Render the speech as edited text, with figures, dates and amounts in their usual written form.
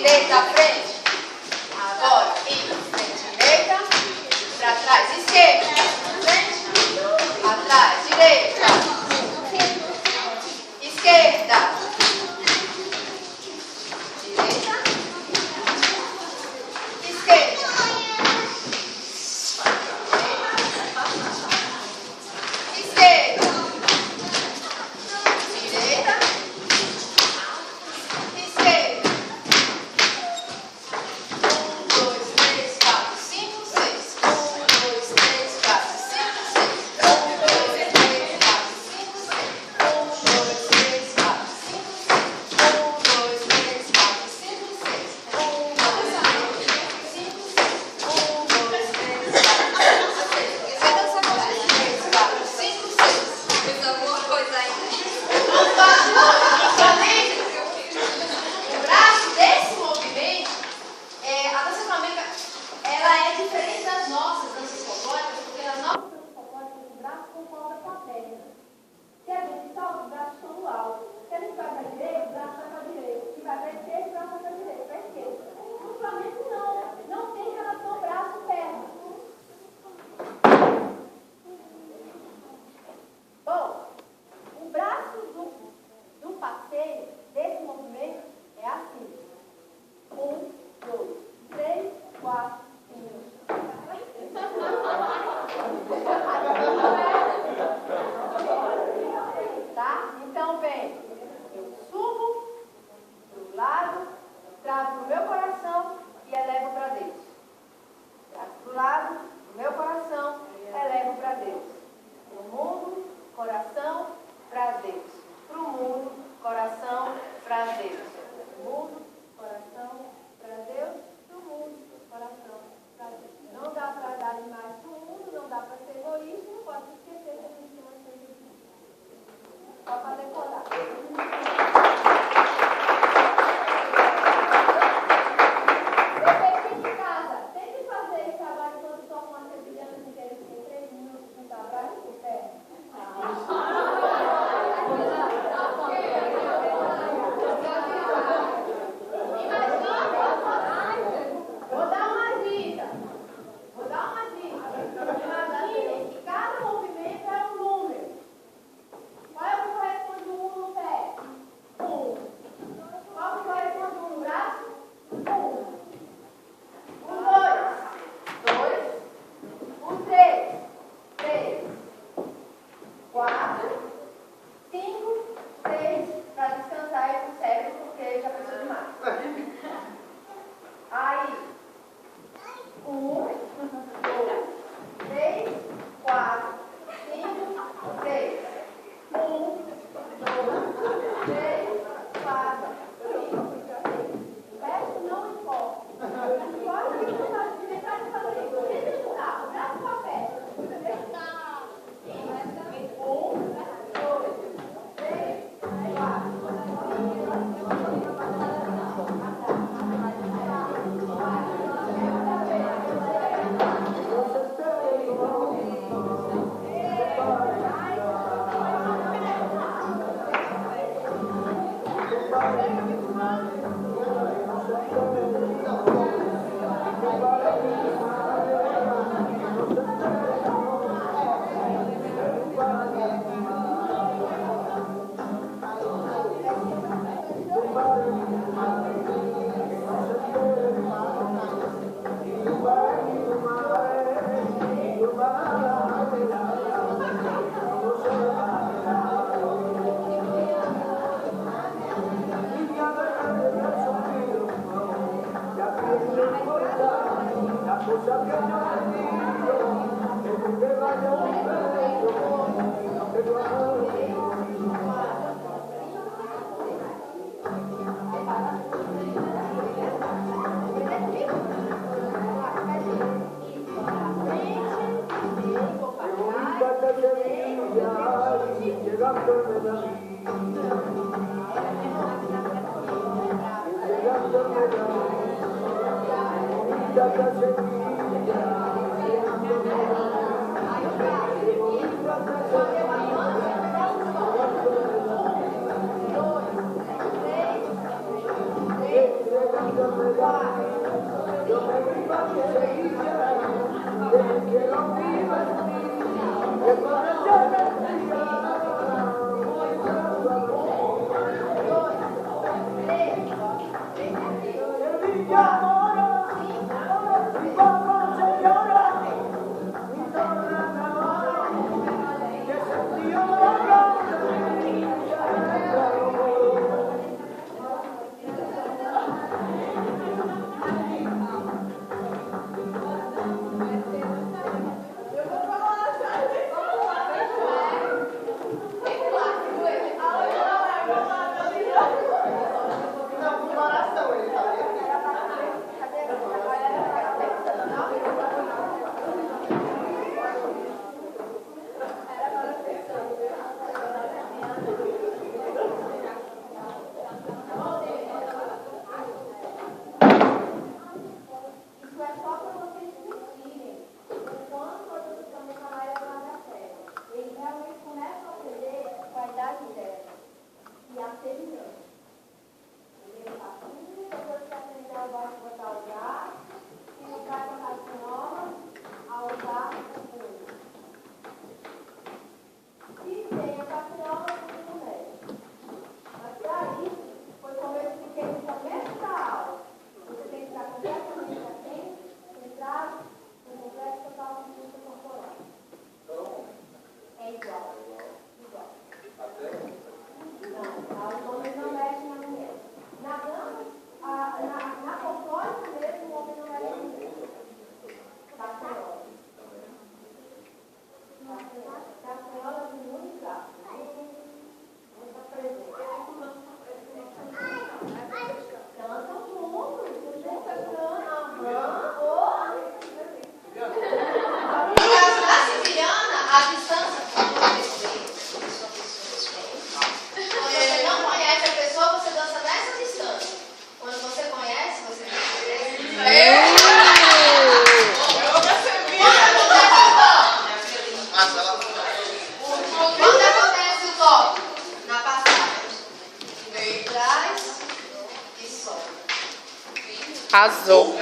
Direita à frente. Agora, isso. Direita. Para trás. Esquerda. Frente. Atrás. Direita. Esquerda. Direita. Esquerda. Esquerda. Direita. Esquerda. 1, 2, 3, 4, 5, 6. 1, 2, 3, 4, 5, 6. 1, 2, 3, 4, 5, 6. 1, 2, 3, 4, 5, 6. 1, 2, 3, 4, 5, 6. 1, 2, 3, 4, 5, 6. Fez alguma coisa ainda? Não faz não. O braço desse movimento, a dança flamenca, ela é diferente das nossas danças folclóricas, porque nas nossas danças folclóricas o braço concorda com a perna. Se a gente salta, os braços estão no alto. Se a gente vai para a direita, o braço vai para a direita. Se vai para a esquerda, o braço vai para a direita, para a esquerda. No flamenco não. Não tem relação braço-perna. Bom, o braço do passeio desse movimento é assim. 1, 2, 3, 4, 5. Tá? Então vem. Eu subo pro lado, trago pro meu coração e elevo para Deus. Trago pro lado, pro meu coração, elevo para Deus. Pro mundo, coração, para Deus. Pro mundo, coração, para Deus. Pro mundo, coração, para Deus. Pro mundo, coração, para Deus. Não dá para dar demais pro mundo, não dá para ser egoísta, não pode esquecer que a gente tem uma coisa de Deus. Só para decorar. Você aqui em casa, tente fazer esse trabalho quando toca uma sevilhana de inteiro em 3 minutos, não dá para ir por pé. Vou dar uma dica. Imaginem que cada movimento é um número. Qual é o que corresponde um no pé? 1. Qual que corresponde um no braço? 1. O 2. 2. O 3. 3. 4. 5. 6. Para descansar aí pro cérebro, porque já pensou demais. Aí. 1, 2, 3, 4, 5, 6. 1, 2, 3, 4, 5, 6. O resto não importa. Pode tentar de fazer isso. Tenta estudar. O braço com a perna. 1, 2, 3, 4, 3, Arrasou.